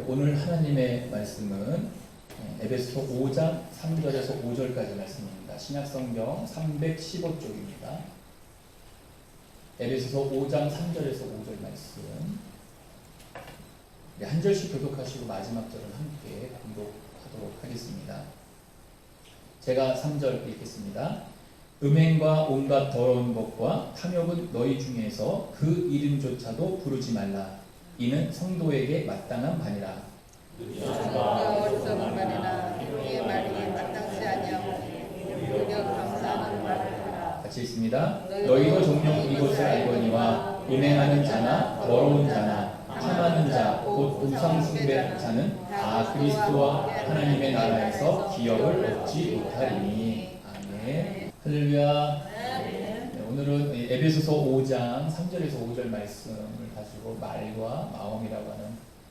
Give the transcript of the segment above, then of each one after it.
오늘 하나님의 말씀은 에베소 5장 3절에서 5절까지 말씀입니다. 신약성경 315쪽입니다. 에베소서 5장 3절에서 5절 말씀. 한 절씩 교독하시고 마지막 절은 함께 공독하도록 하겠습니다. 제가 3절 읽겠습니다. 음행과 온갖 더러운 것과 탐욕은 너희 중에서 그 이름조차도 부르지 말라. 이는 성도에게 마땅한 바니라. 어리석은 말이나 그의 말이 마땅치 아니하고 오히려 감사하는 말이라. 같이 읽습니다. 너희도 종종 이것을 알거니와 음행하는 자나 더러운 자나 탐하는 자 곧 우상 숭배하는 자는 다 그리스도와 하나님의 나라에서 기업을 얻지 못하리니. 아멘. 할렐루야. 네, 오늘은 에베소서 5장 3절에서 5절 말씀을 가지고 말과 마음이라고 하는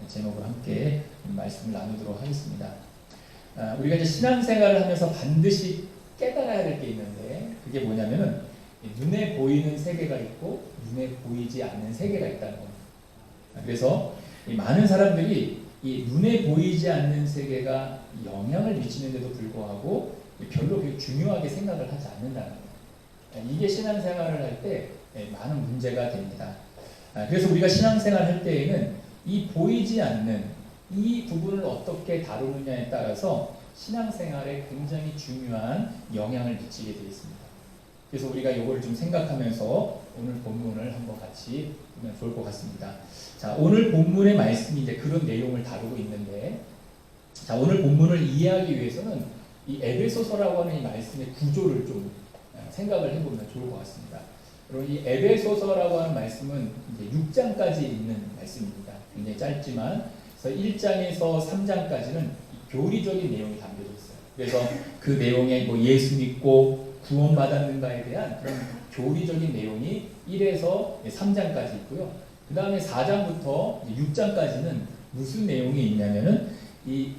제목으로 함께 말씀을 나누도록 하겠습니다. 우리가 이제 신앙생활을 하면서 반드시 깨달아야 될 게 있는데, 그게 뭐냐면은 눈에 보이는 세계가 있고 눈에 보이지 않는 세계가 있다는 겁니다. 그래서 이 많은 사람들이 이 눈에 보이지 않는 세계가 영향을 미치는데도 불구하고 별로 그렇게 중요하게 생각을 하지 않는다는 거예요. 이게 신앙생활을 할 때 많은 문제가 됩니다. 그래서 우리가 신앙생활을 할 때에는 이 보이지 않는 이 부분을 어떻게 다루느냐에 따라서 신앙생활에 굉장히 중요한 영향을 미치게 되어 있습니다. 그래서 우리가 이거를 좀 생각하면서 오늘 본문을 한번 같이 보면 좋을 것 같습니다. 자, 오늘 본문의 말씀이 이제 그런 내용을 다루고 있는데, 자, 오늘 본문을 이해하기 위해서는 이 에베소서라고 하는 이 말씀의 구조를 좀 생각을 해보면 좋을 것 같습니다. 그리고 이 에베소서라고 하는 말씀은 이제 6장까지 있는 말씀입니다. 굉장히 짧지만, 그래서 1장에서 3장까지는 교리적인 내용이 담겨져 있어요. 그래서 그 내용에 뭐 예수 믿고 구원받았는가에 대한 그런 교리적인 내용이 1에서 3장까지 있고요. 그 다음에 4장부터 6장까지는 무슨 내용이 있냐면은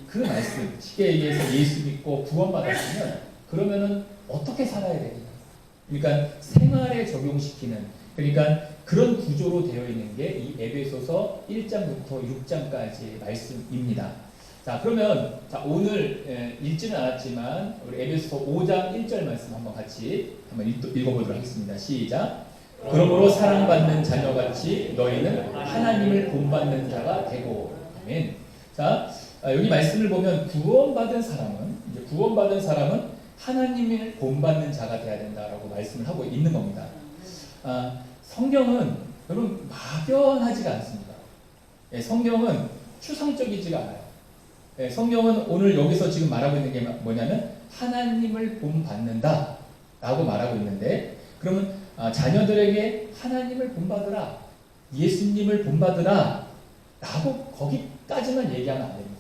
그 말씀, 쉽게 얘기해서 예수 믿고 구원받았으면 그러면은 어떻게 살아야 되느냐. 그러니까 생활에 적용시키는, 그러니까 그런 구조로 되어 있는 게 이 에베소서 1장부터 6장까지의 말씀입니다. 자, 그러면 오늘 읽지는 않았지만 우리 에베소서 5장 1절 말씀 한번 같이 읽어보도록 하겠습니다. 시작. 그러므로 사랑받는 자녀같이 너희는 하나님을 본받는 자가 되고. 아멘. 자, 여기 말씀을 보면 구원받은 사람은 하나님을 본받는 자가 되어야 된다라고 말씀을 하고 있는 겁니다. 성경은 여러분 막연하지가 않습니다. 성경은 추상적이지가 않아요. 성경은 오늘 여기서 지금 말하고 있는 게 뭐냐면 하나님을 본받는다 라고 말하고 있는데, 그러면 자녀들에게 하나님을 본받으라, 예수님을 본받으라 라고 거기까지만 얘기하면 안 됩니다.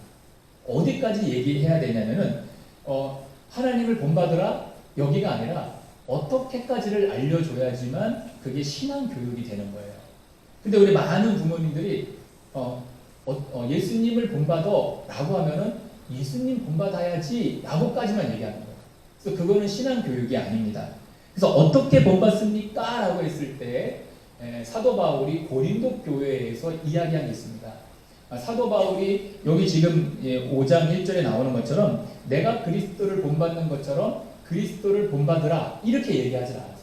어디까지 얘기해야 되냐면은 하나님을 본받으라 여기가 아니라 어떻게까지를 알려줘야지만 그게 신앙 교육이 되는 거예요. 근데 우리 많은 부모님들이 예수님을 본받아 라고 하면은 예수님 본받아야지 라고까지만 얘기하는 거예요. 그래서 그거는 신앙 교육이 아닙니다. 그래서 어떻게 본받습니까? 라고 했을 때 사도 바울이 고린도 교회에서 이야기한 게 있습니다. 사도 바울이 여기 지금 5장 1절에 나오는 것처럼 내가 그리스도를 본받는 것처럼 그리스도를 본받으라 이렇게 얘기하지 않았어요.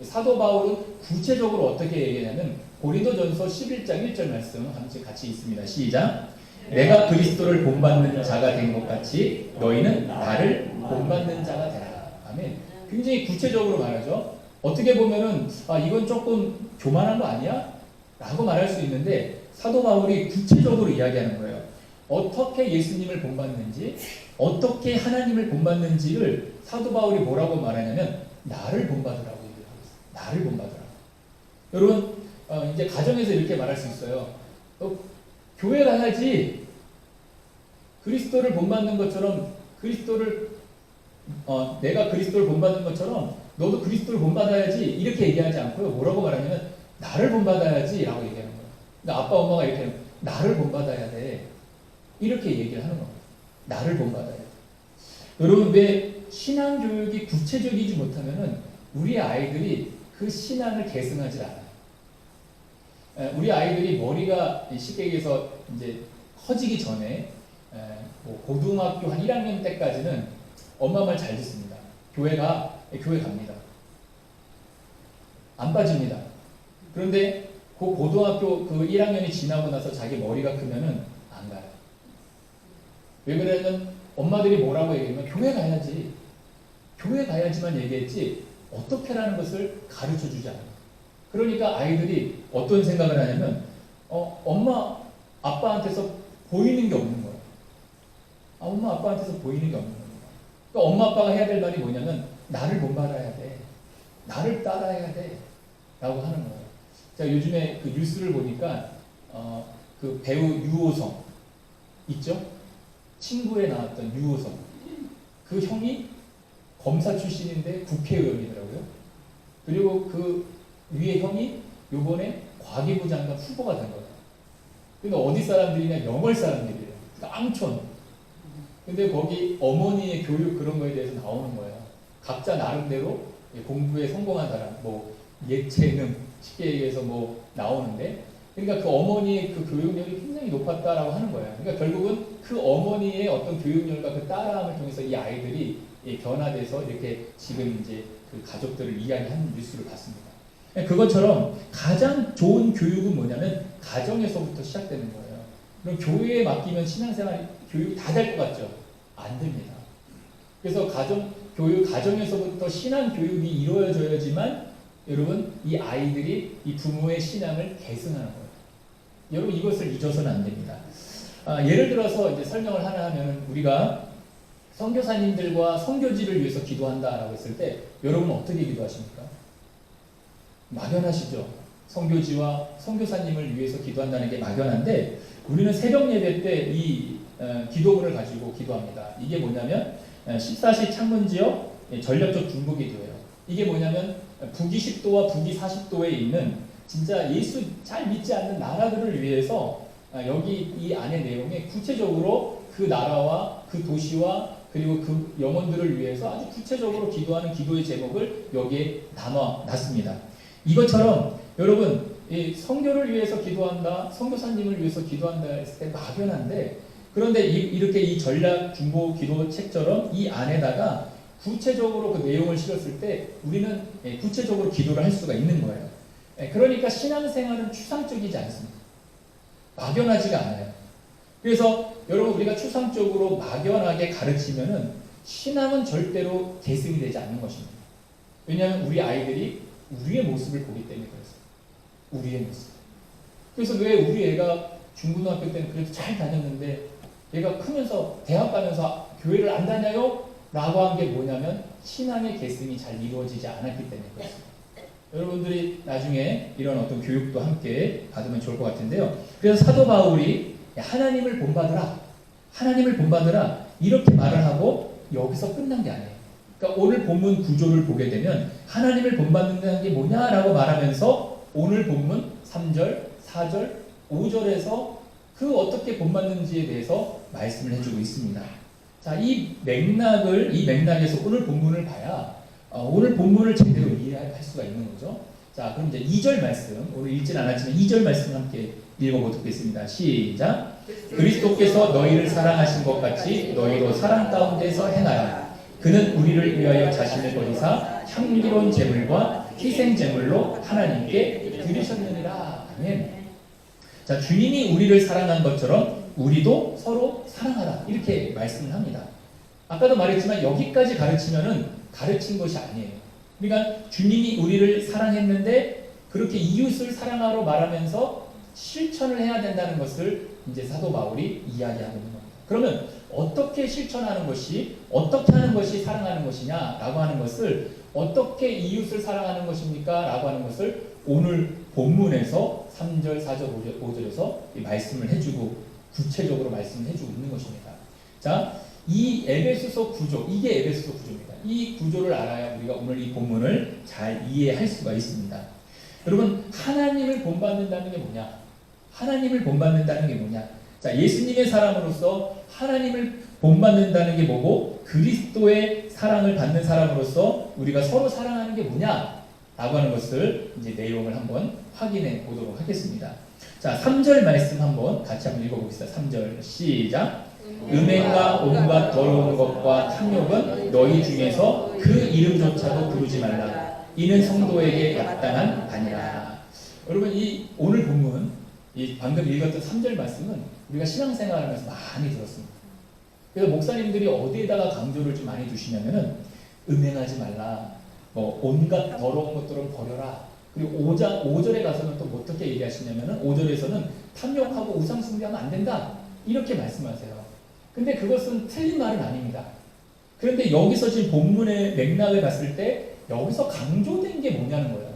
사도 바울은 구체적으로 어떻게 얘기하냐면 고린도전서 11장 1절 말씀 같이 있습니다. 시작. 내가 그리스도를 본받는 자가 된 것 같이 너희는 나를 본받는 자가 되라. 아멘. 굉장히 구체적으로 말하죠. 어떻게 보면은 이건 조금 교만한 거 아니야? 라고 말할 수 있는데 사도 바울이 구체적으로 이야기하는 거예요. 어떻게 예수님을 본받는지, 어떻게 하나님을 본받는지를 사도 바울이 뭐라고 말하냐면 나를 본받으라고 얘기를 하고 있어요. 나를 본받으라고. 여러분 이제 가정에서 이렇게 말할 수 있어요. 교회 가야지. 그리스도를 본받는 것처럼 내가 그리스도를 본받는 것처럼 너도 그리스도를 본받아야지 이렇게 얘기하지 않고요. 뭐라고 말하냐면 나를 본받아야지 라고 얘기하는 거예요. 그러니까 아빠 엄마가 이렇게 하면 나를 본받아야 돼 이렇게 얘기를 하는 겁니다. 나를 본받아야 돼. 여러분 왜 신앙교육이 구체적이지 못하면은 우리 아이들이 그 신앙을 계승하지 않아요. 우리 아이들이 머리가 쉽게 얘기해서 이제 커지기 전에 뭐 고등학교 한 1학년 때까지는 엄마 말 잘 듣습니다. 교회 갑니다. 안 빠집니다. 그런데 그 고등학교 그 1학년이 지나고 나서 자기 머리가 크면은 안 가요. 왜 그러냐면 엄마들이 뭐라고 얘기하면 교회 가야지. 교회 가야지만 얘기했지 어떻게라는 것을 가르쳐 주지 않아요. 그러니까 아이들이 어떤 생각을 하냐면 엄마 아빠한테서 보이는 게 없는 거예요. 엄마 아빠한테서 보이는 게 없는 겁니다. 그러니까 엄마 아빠가 해야 될 말이 뭐냐면 나를 본받아야 돼. 나를 따라야 돼. 라고 하는 거예요. 자, 요즘에 그 뉴스를 보니까 그 배우 유호성 있죠? 친구에 나왔던 유호성. 그 형이 검사 출신인데 국회의원이더라고요. 그리고 그 위에 형이 요번에 과기부 장관 후보가 된 거예요. 그러니까 어디 사람들이냐? 영월 사람들이에요. 깡촌. 근데 거기 어머니의 교육 그런 거에 대해서 나오는 거예요. 각자 나름대로 공부에 성공한 사람, 뭐 예체능 쉽게 얘기해서 뭐 나오는데, 그러니까 그 어머니의 그 교육력이 굉장히 높았다라고 하는 거예요. 그러니까 결국은 그 어머니의 어떤 교육력과 그 따라함을 통해서 이 아이들이 변화돼서 이렇게 지금 이제 그 가족들을 이야기하는 뉴스를 봤습니다. 그것처럼 가장 좋은 교육은 뭐냐면 가정에서부터 시작되는 거예요. 그럼 교회에 맡기면 신앙생활 교육이 다 될 것 같죠? 안 됩니다. 그래서 가정에서부터 신앙 교육이 이루어져야지만 여러분 이 아이들이 이 부모의 신앙을 계승하는 거예요. 여러분 이것을 잊어서는 안 됩니다. 예를 들어서 이제 설명을 하나 하면 우리가 선교사님들과 선교지를 위해서 기도한다라고 했을 때 여러분은 어떻게 기도하십니까? 막연하시죠. 선교지와 선교사님을 위해서 기도한다는 게 막연한데 우리는 새벽 예배 때 이 기도문을 가지고 기도합니다. 이게 뭐냐면 14시 창문지역 전력적 중보기도예요. 이게 뭐냐면 북위 10도와 북위 40도에 있는 진짜 예수 잘 믿지 않는 나라들을 위해서 여기 이 안의 내용에 구체적으로 그 나라와 그 도시와 그리고 그 영혼들을 위해서 아주 구체적으로 기도하는 기도의 제목을 여기에 담아놨습니다. 이것처럼 여러분 이 선교를 위해서 기도한다, 선교사님을 위해서 기도한다 했을 때 막연한데 그런데 이렇게 이 전략 중보 기도 책처럼 이 안에다가 구체적으로 그 내용을 실었을 때 우리는 구체적으로 기도를 할 수가 있는 거예요. 그러니까 신앙생활은 추상적이지 않습니다. 막연하지가 않아요. 그래서 여러분 우리가 추상적으로 막연하게 가르치면은 신앙은 절대로 계승이 되지 않는 것입니다. 왜냐하면 우리 아이들이 우리의 모습을 보기 때문에 그렇습니다. 우리의 모습. 그래서 왜 우리 애가 중고등학교 때는 그래도 잘 다녔는데 얘가 크면서 대학 가면서 교회를 안 다녀요? 라고 한 게 뭐냐면 신앙의 계승이 잘 이루어지지 않았기 때문에 그렇습니다. 여러분들이 나중에 이런 어떤 교육도 함께 받으면 좋을 것 같은데요. 그래서 사도 바울이 하나님을 본받으라, 하나님을 본받으라 이렇게 말을 하고 여기서 끝난 게 아니에요. 그러니까 오늘 본문 구조를 보게 되면 하나님을 본받는다는 게 뭐냐라고 말하면서 오늘 본문 3절, 4절, 5절에서 그 어떻게 본받는지에 대해서 말씀을 해주고 있습니다. 자, 이 맥락에서 오늘 본문을 봐야 오늘 본문을 제대로 이해할 수가 있는 거죠. 자, 그럼 이제 2절 말씀, 오늘 읽진 않았지만 2절 말씀 함께 읽어보겠습니다. 시작. 그리스도께서 너희를 사랑하신 것 같이 너희도 사랑 가운데서 행하라. 그는 우리를 위하여 자신을 버리사 향기로운 제물과 희생 제물로 하나님께 드리셨느니라. 아멘. 자, 주님이 우리를 사랑한 것처럼 우리도 서로 사랑하라 이렇게 말씀을 합니다. 아까도 말했지만 여기까지 가르치면은 가르친 것이 아니에요. 그러니까 주님이 우리를 사랑했는데 그렇게 이웃을 사랑하러 말하면서 실천을 해야 된다는 것을 이제 사도 바울이 이야기하고 있는 겁니다. 그러면 어떻게 실천하는 것이 어떻게 하는 것이 사랑하는 것이냐라고 하는 것을 어떻게 이웃을 사랑하는 것입니까? 라고 하는 것을 오늘 본문에서 3절, 4절, 5절에서 말씀을 해주고 구체적으로 말씀을 해주고 있는 것입니다. 자, 이 에베소서 구조, 이게 에베소서 구조입니다. 이 구조를 알아야 우리가 오늘 이 본문을 잘 이해할 수가 있습니다. 여러분, 하나님을 본받는다는 게 뭐냐? 하나님을 본받는다는 게 뭐냐? 자, 예수님의 사람으로서 하나님을 본받는다는 게 뭐고 그리스도의 사랑을 받는 사람으로서 우리가 서로 사랑하는 게 뭐냐? 라고 하는 것을 이제 내용을 한번 확인해 보도록 하겠습니다. 자, 3절 말씀 같이 한번 읽어보겠습니다. 3절 시작. 음행과 온갖 더러운 것과 탐욕은 너희 중에서 그 이름조차도 부르지 말라. 이는 성도에게 약당한 바니라. 여러분, 이 오늘 본문, 이 방금 읽었던 3절 말씀은 우리가 신앙생활하면서 많이 들었습니다. 그래서 목사님들이 어디에다가 강조를 좀 많이 두시냐면은 음행하지 말라, 뭐 온갖 더러운 것들은 버려라. 그리고 5절에 가서는 또 어떻게 얘기하시냐면은 5절에서는 탐욕하고 우상숭배하면 안 된다, 이렇게 말씀하세요. 근데 그것은 틀린 말은 아닙니다. 그런데 여기서 지금 본문의 맥락을 봤을 때 여기서 강조된 게 뭐냐는 거예요.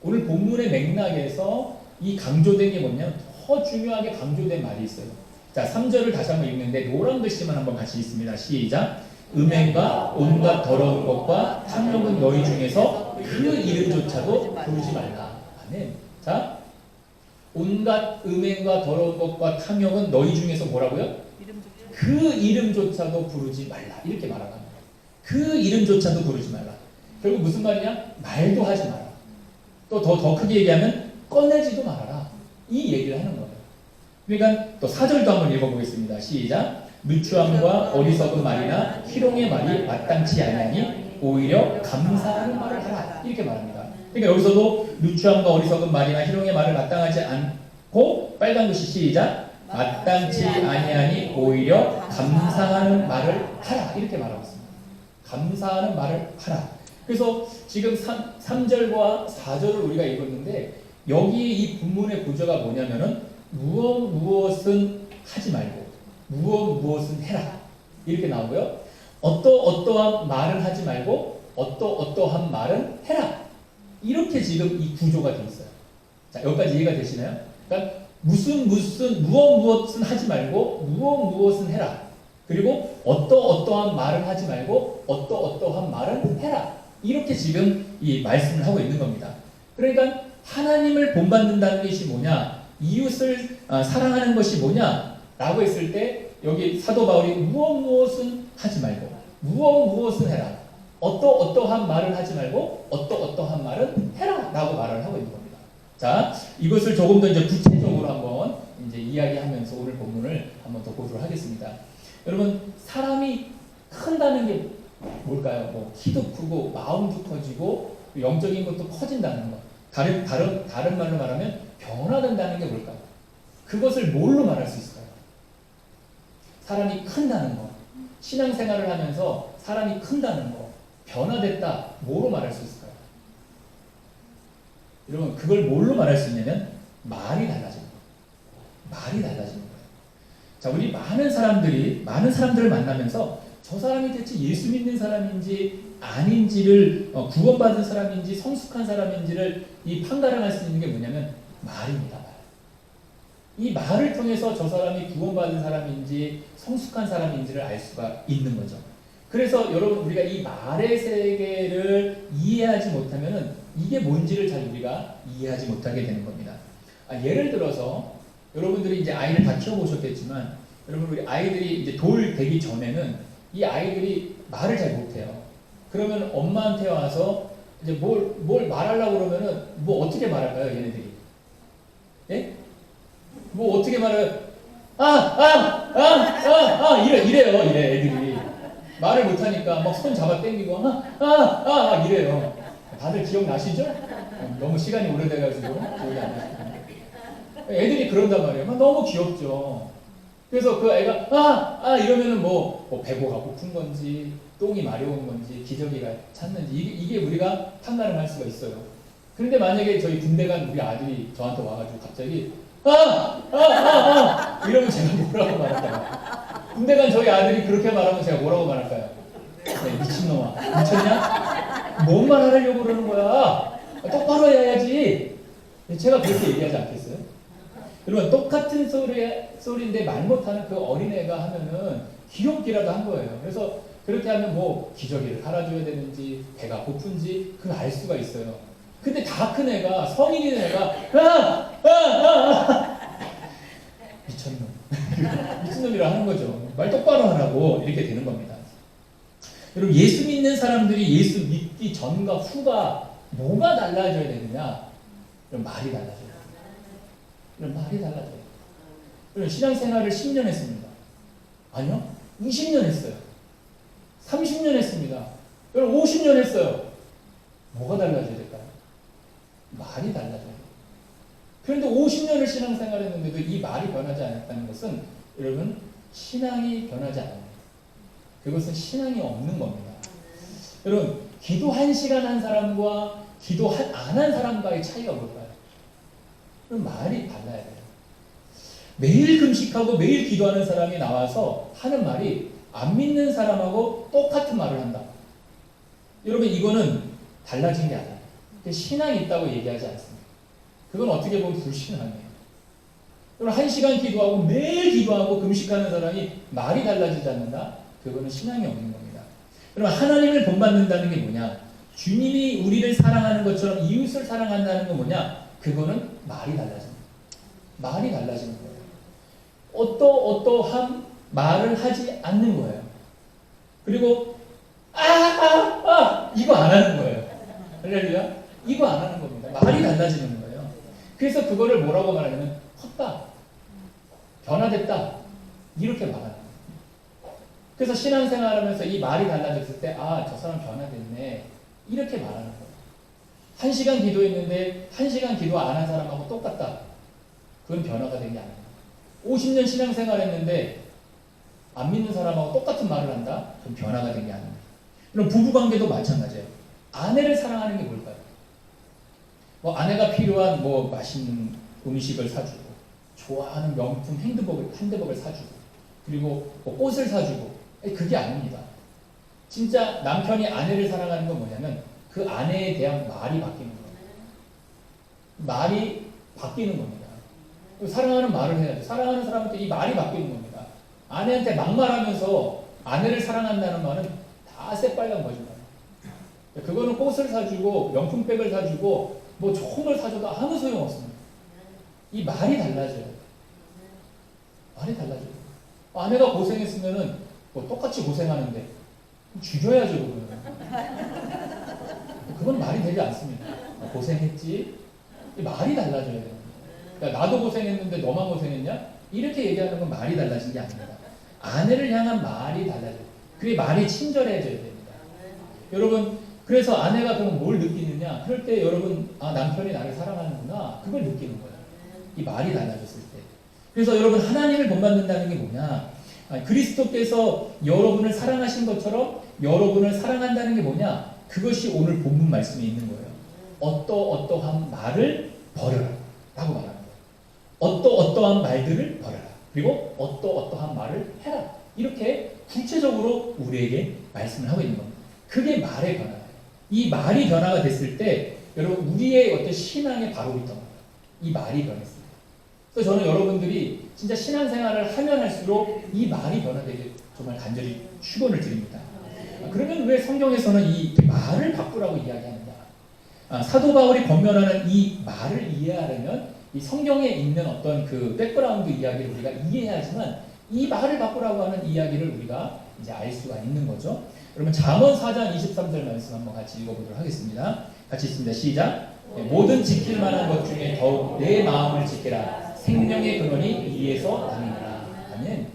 오늘 본문의 맥락에서 이 강조된 게 뭐냐면 더 중요하게 강조된 말이 있어요. 자, 3절을 다시 한번 읽는데 노란 글씨만 한번 같이 읽습니다. 시작. 음행과 온갖 더러운 것과 탐욕은 너희 중에서 그 이름조차도 부르지 말라. 아멘. 자, 온갖 음행과 더러운 것과 탐욕은 너희 중에서 뭐라고요? 그 이름조차도 부르지 말라. 이렇게 말합니다. 그 이름조차도 부르지 말라. 결국 무슨 말이냐? 말도 하지 마라. 또 더 크게 얘기하면 꺼내지도 말아라. 이 얘기를 하는 거예요. 그러니까 또 4절도 한번 읽어보겠습니다. 시작. 누추함과 어리석은 말이나 희롱의 말이 마땅치 아니하니 오히려 감사하는 말을 하라. 이렇게 말합니다. 그러니까 여기서도 누추함과 어리석은 말이나 희롱의 말을 마땅하지 않고 빨간 글씨 시작. 마땅치 아니하니 오히려 감사하는 말을 하라. 이렇게 말하고 있습니다. 감사하는 말을 하라. 그래서 지금 3절과 4절을 우리가 읽었는데 여기 이 본문의 구조가 뭐냐면은 무엇은 하지 말고 무엇은 해라. 이렇게 나오고요. 어떠한 말은 하지 말고 어떠한 말은 해라. 이렇게 지금 이 구조가 되어 있어요. 자, 여기까지 이해가 되시나요? 그러니까 무엇은 하지 말고 무엇은 해라. 그리고 어떠한 말을 하지 말고 어떠한 말은 해라. 이렇게 지금 이 말씀을 하고 있는 겁니다. 그러니까 하나님을 본받는다는 것이 뭐냐, 이웃을 사랑하는 것이 뭐냐 라고 했을 때 여기 사도 바울이 무엇은 하지 말고 무엇은 해라, 어떠한 말을 하지 말고 어떠한 말은 해라 라고 말을 하고 있는 겁니다. 자, 이것을 조금 더 이제 구체적으로 한번 이제 이야기하면서 오늘 본문을 한번 더 보도록 하겠습니다. 여러분, 사람이 큰다는 게 뭘까요? 뭐 키도 크고 마음도 커지고 영적인 것도 커진다는 것. 다른 말로 말하면 변화된다는 게 뭘까요? 그것을 뭘로 말할 수 있을까요? 사람이 큰다는 것. 신앙생활을 하면서 사람이 큰다는 것, 변화됐다, 뭐로 말할 수 있을까요? 여러분, 그걸 뭘로 말할 수 있냐면 말이 달라지는 거예요. 말이 달라지는 거예요. 자, 우리 많은 사람들을 만나면서 저 사람이 대체 예수 믿는 사람인지 아닌지를 구원받은 사람인지 성숙한 사람인지를 이 판가름할 수 있는 게 뭐냐면 말입니다. 말. 이 말을 통해서 저 사람이 구원받은 사람인지 성숙한 사람인지를 알 수가 있는 거죠. 그래서 여러분, 우리가 이 말의 세계를 이해하지 못하면은 이게 뭔지를 잘 우리가 이해하지 못하게 되는 겁니다. 예를 들어서 여러분들이 이제 아이를 다 키워보셨겠지만 여러분, 우리 아이들이 이제 돌 되기 전에는 이 아이들이 말을 잘 못해요. 그러면 엄마한테 와서 이제 뭘 말하려고 그러면은 뭐 어떻게 말할까요, 얘네들이? 예? 뭐 어떻게 말해요? 이래요, 애들이. 말을 못하니까 막 손 잡아 당기고, 이래요. 다들 기억나시죠? 너무 시간이 오래돼가지고 기억이 안 나시죠? 애들이 그런단 말이에요. 너무 귀엽죠. 그래서 그 애가 이러면은 뭐 배고가 고픈 건지 똥이 마려운 건지 기저귀가 찼는지 이게 우리가 판단을 할 수가 있어요. 그런데 만약에 저희 군대 간 우리 아들이 저한테 와가지고 갑자기 이러면 제가 뭐라고 말할까요? 군대 간 저희 아들이 그렇게 말하면 제가 뭐라고 말할까요? 네, 미친놈아, 미쳤냐? 뭔 말 하려고 그러는 거야? 똑바로 해야지. 제가 그렇게 얘기하지 않겠어요? 여러분, 똑같은 소리인데 말 못하는 그 어린애가 하면은 귀엽기라도 한 거예요. 그래서 그렇게 하면 뭐 기저귀를 갈아줘야 되는지 배가 고픈지 그걸 알 수가 있어요. 근데 다 큰 애가, 성인인 애가 미쳤놈 미친놈이라 하는 거죠. 말 똑바로 하라고 이렇게 되는 겁니다. 여러분, 예수 믿는 사람들이 예수 믿기 전과 후가 뭐가 달라져야 되느냐? 그럼 말이 달라져요. 이런 말이 달라져요. 여러분 신앙생활을 10년 했습니다. 아니요. 20년 했어요. 30년 했습니다. 여러분 50년 했어요. 뭐가 달라져야 될까요? 말이 달라져요. 그런데 50년을 신앙생활 했는데도 이 말이 변하지 않았다는 것은 여러분 신앙이 변하지 않아요. 그것은 신앙이 없는 겁니다. 여러분 기도 1시간 한 사람과 기도 안 한 사람과의 차이가 뭘까요? 그럼 말이 달라야 돼요. 매일 금식하고 매일 기도하는 사람이 나와서 하는 말이 안 믿는 사람하고 똑같은 말을 한다. 여러분 이거는 달라진 게 아니에요. 신앙이 있다고 얘기하지 않습니다. 그건 어떻게 보면 불신앙이에요. 여러분 1시간 기도하고 매일 기도하고 금식하는 사람이 말이 달라지지 않는다? 그거는 신앙이 없는 겁니다. 여러분 하나님을 본받는다는 게 뭐냐? 주님이 우리를 사랑하는 것처럼 이웃을 사랑한다는 건 뭐냐? 그거는 말이 달라집니다. 말이 달라지는 거예요. 어떠한 말을 하지 않는 거예요. 그리고 이거 안 하는 거예요. 할렐루야? 이거 안 하는 겁니다. 말이 달라지는 거예요. 그래서 그거를 뭐라고 말하냐면 컸다, 변화됐다 이렇게 말하는 거예요. 그래서 신앙생활하면서 이 말이 달라졌을 때 저 사람 변화됐네 이렇게 말하는 거예요. 1시간 기도했는데 1시간 기도 안 한 사람하고 똑같다. 그건 변화가 된 게 아니에요. 50년 신앙생활했는데 안 믿는 사람하고 똑같은 말을 한다? 그럼 변화가 된 게 아닙니다. 그럼 부부관계도 마찬가지예요. 아내를 사랑하는 게 뭘까요? 아내가 필요한 맛있는 음식을 사주고, 좋아하는 명품 핸드백을 사주고, 그리고 꽃을 사주고, 그게 아닙니다. 진짜 남편이 아내를 사랑하는 건 뭐냐면 그 아내에 대한 말이 바뀌는 거예요. 말이 바뀌는 겁니다. 사랑하는 말을 해야 돼요. 사랑하는 사람한테 이 말이 바뀌는 겁니다. 아내한테 막말하면서 아내를 사랑한다는 말은 다 새빨간 거짓말이에요. 그거는 꽃을 사주고 명품백을 사주고 좋은 걸 사줘도 아무 소용없습니다. 이 말이 달라져요. 말이 달라져요. 아내가 고생했으면은 똑같이 고생하는데 죽여야죠. 그건 말이 되지 않습니다. 고생했지? 이 말이 달라져야 돼요. 그러니까 나도 고생했는데 너만 고생했냐? 이렇게 얘기하는 건 말이 달라진 게 아닙니다. 아내를 향한 말이 달라져요. 그게 말이 친절해져야 됩니다. 여러분 그래서 아내가 그럼 뭘 느끼느냐? 그럴 때 여러분 남편이 나를 사랑하는구나. 그걸 느끼는 거예요. 이 말이 달라졌을 때. 그래서 여러분 하나님을 본받는다는 게 뭐냐? 그리스도께서 여러분을 사랑하신 것처럼 여러분을 사랑한다는 게 뭐냐? 그것이 오늘 본문 말씀에 있는 거예요. 어떠한 말을 버려라 라고 말합니다. 어떠한 말들을 버려라. 그리고 어떠한 말을 해라. 이렇게 구체적으로 우리에게 말씀을 하고 있는 겁니다. 그게 말의 변화예요. 이 말이 변화가 됐을 때 여러분 우리의 어떤 신앙의 바로 있던 거예요. 이 말이 변했습니다. 그래서 저는 여러분들이 진짜 신앙생활을 하면 할수록 이 말이 변화되길 정말 간절히 축원을 드립니다. 그러면 왜 성경에서는 이 말을 바꾸라고 이야기하는가? 사도 바울이 권면하는 이 말을 이해하려면 이 성경에 있는 어떤 그 백그라운드 이야기를 우리가 이해해야지만 이 말을 바꾸라고 하는 이야기를 우리가 이제 알 수가 있는 거죠. 여러분 잠언 4장 23절 말씀 한번 같이 읽어보도록 하겠습니다. 같이 읽습니다. 시작. 모든 지킬 만한 것 중에 더욱 내 마음을 지키라. 생명의 근원이 이에서 나느니라. 아멘.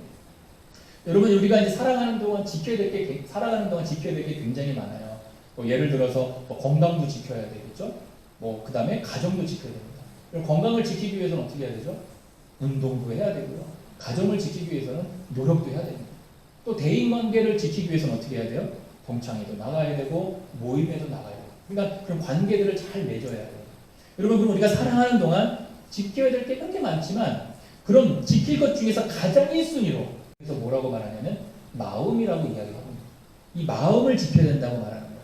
여러분 우리가 이제 살아가는 동안 지켜야 될 게 굉장히 많아요. 예를 들어서 건강도 지켜야 되겠죠. 그 다음에 가정도 지켜야 됩니다. 건강을 지키기 위해서는 어떻게 해야 되죠? 운동도 해야 되고요. 가정을 지키기 위해서는 노력도 해야 됩니다. 또 대인관계를 지키기 위해서는 어떻게 해야 돼요? 동창회도 나가야 되고 모임에도 나가야 돼요. 그러니까 그런 관계들을 잘 맺어야 돼요. 여러분 그럼 우리가 살아가는 동안 지켜야 될 게 그렇게 많지만 그럼 지킬 것 중에서 가장 1순위로 그래서 뭐라고 말하냐면 마음이라고 이야기합니다. 이 마음을 지켜야 된다고 말하는 거예요.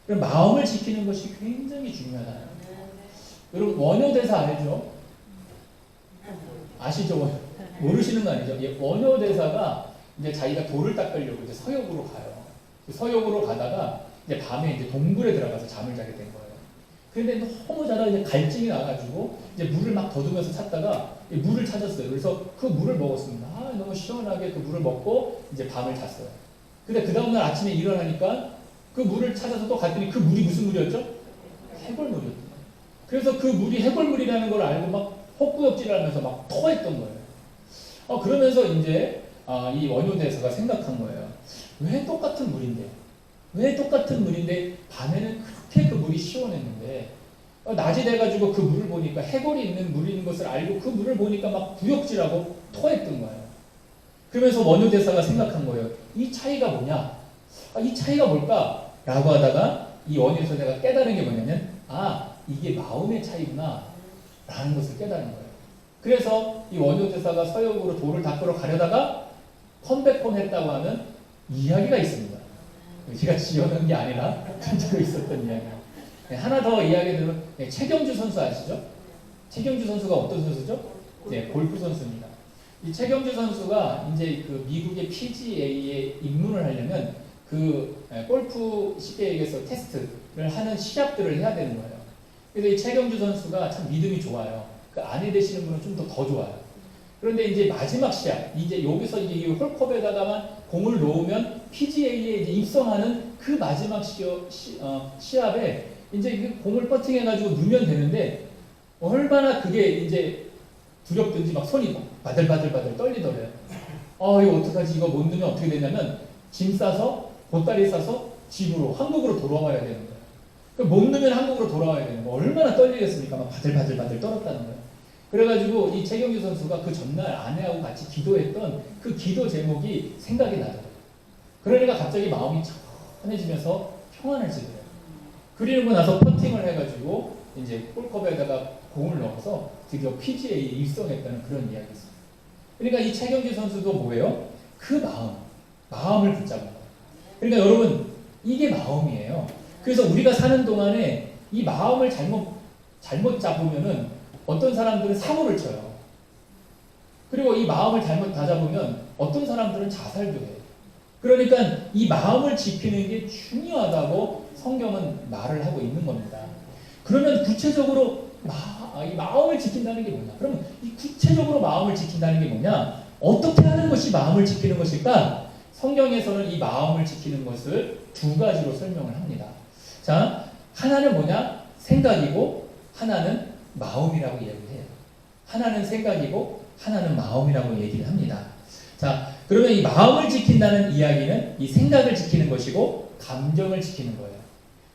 그럼 마음을 지키는 것이 굉장히 중요하다는 거예요. 여러분 원효대사 알죠? 아시죠? 모르시는 거 아니죠? 원효대사가 이제 자기가 돌을 닦으려고 이제 서역으로 가요. 서역으로 가다가 이제 밤에 이제 동굴에 들어가서 잠을 자게 된 거예요. 그런데 너무 자다가 이제 갈증이 나가지고 이제 물을 막 더듬면서 찾다가 물을 찾았어요. 그래서 그 물을 먹었습니다. 너무 시원하게 그 물을 먹고 이제 밤을 잤어요. 근데 그 다음날 아침에 일어나니까 그 물을 찾아서 또 갔더니 그 물이 무슨 물이었죠? 해골물이었죠. 그래서 그 물이 해골물이라는 걸 알고 막 헛구역질을 하면서 막 토했던 거예요. 그러면서 이제 이 원효대사가 생각한 거예요. 왜 똑같은 물인데 밤에는 그렇게 그 물이 시원했는데 낮이 돼가지고 그 물을 보니까 해골이 있는 물인 것을 알고 그 물을 보니까 막 구역질하고 토했던 거예요. 그러면서 원효대사가 생각한 거예요. 이 차이가 뭐냐? 이 차이가 뭘까? 라고 하다가 이 원효대사가 깨달은 게 뭐냐면 이게 마음의 차이구나 라는 것을 깨달은 거예요. 그래서 이 원효대사가 서역으로 돌을 닦으러 가려다가 컴백홈 했다고 하는 이야기가 있습니다. 제가 지어놓은 게 아니라 진짜로 있었던 이야기예요. 하나 더 이야기 들으면 최경주 선수 아시죠? 최경주 선수가 어떤 선수죠? 골프 선수입니다. 이 최경주 선수가 이제 그 미국의 PGA에 입문을 하려면 그 골프 쉽게 얘기해서 테스트를 하는 시합들을 해야 되는 거예요. 그래서 이 최경주 선수가 참 믿음이 좋아요. 그 아내 되시는 분은 좀 더 좋아요. 그런데 이제 마지막 시합, 이제 여기서 이제 이 홀컵에다가만 공을 놓으면 PGA에 이제 입성하는 그 마지막 시합에 이제 그 공을 퍼팅해가지고 넣으면 되는데 얼마나 그게 이제 두렵든지 막 손이 바들바들 떨리더래요. 이거 어떡하지? 이거 못 넣으면 어떻게 되냐면 짐 싸서 보따리 싸서 집으로 한국으로 돌아와야 되는 거예요. 못 넣으면 한국으로 돌아와야 되는 거예요. 얼마나 떨리겠습니까? 막 바들바들 떨었다는 거예요. 그래가지고 이 최경주 선수가 그 전날 아내하고 같이 기도했던 그 기도 제목이 생각이 나더라고요. 그러니까 갑자기 마음이 차분해지면서 평안해지더라고요. 그리고 나서 퍼팅을 해가지고 이제 홀컵에다가 공을 넣어서 드디어 PGA에 입성했다는 그런 이야기가 있습니다. 그러니까 이 최경주 선수도 뭐예요? 그 마음을 붙잡은 거예요. 그러니까 여러분 이게 마음이에요. 그래서 우리가 사는 동안에 이 마음을 잘못 잡으면은 어떤 사람들은 사고를 쳐요. 그리고 이 마음을 잘못 다잡으면 어떤 사람들은 자살도 해요. 그러니까 이 마음을 지키는 게 중요하다고 성경은 말을 하고 있는 겁니다. 그러면 구체적으로 이 마음을 지킨다는 게 뭐냐? 그러면 이 구체적으로 마음을 지킨다는 게 뭐냐? 어떻게 하는 것이 마음을 지키는 것일까? 성경에서는 이 마음을 지키는 것을 두 가지로 설명을 합니다. 자, 하나는 뭐냐? 생각이고 하나는 마음이라고 이야기를 해요. 하나는 생각이고 하나는 마음이라고 얘기를 합니다. 자, 그러면 이 마음을 지킨다는 이야기는 이 생각을 지키는 것이고 감정을 지키는 거예요.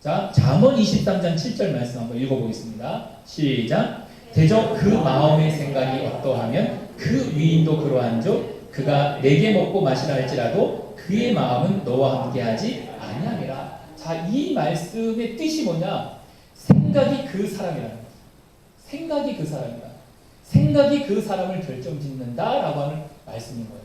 자, 잠언 23장 7절 말씀 한번 읽어보겠습니다. 시작. 대저 그 마음의 생각이 어떠하면 그 위인도 그러한즉 그가 내게 먹고 마시라 할지라도 그의 마음은 너와 함께하지 아니함이라. 자, 이 말씀의 뜻이 뭐냐? 생각이 그 사람이라는 거예요. 생각이 그 사람이다. 생각이 그 사람을 결정짓는다라고 하는 말씀인 거예요.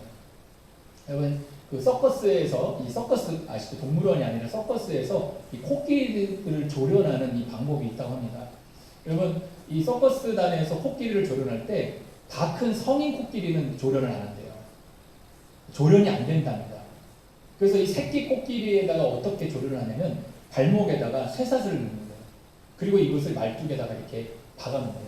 여러분 그 서커스에서 이 서커스 아시죠? 동물원이 아니라 서커스에서 이 코끼리를 조련하는 이 방법이 있다고 합니다. 여러분 이 서커스단에서 코끼리를 조련할 때 다 큰 성인 코끼리는 조련을 안 한대요. 조련이 안 된답니다. 그래서 이 새끼 코끼리에다가 어떻게 조련을 하냐면 발목에다가 쇠사슬을 넣는 거예요. 그리고 이것을 말뚝에다가 이렇게 박아놓은 거예요.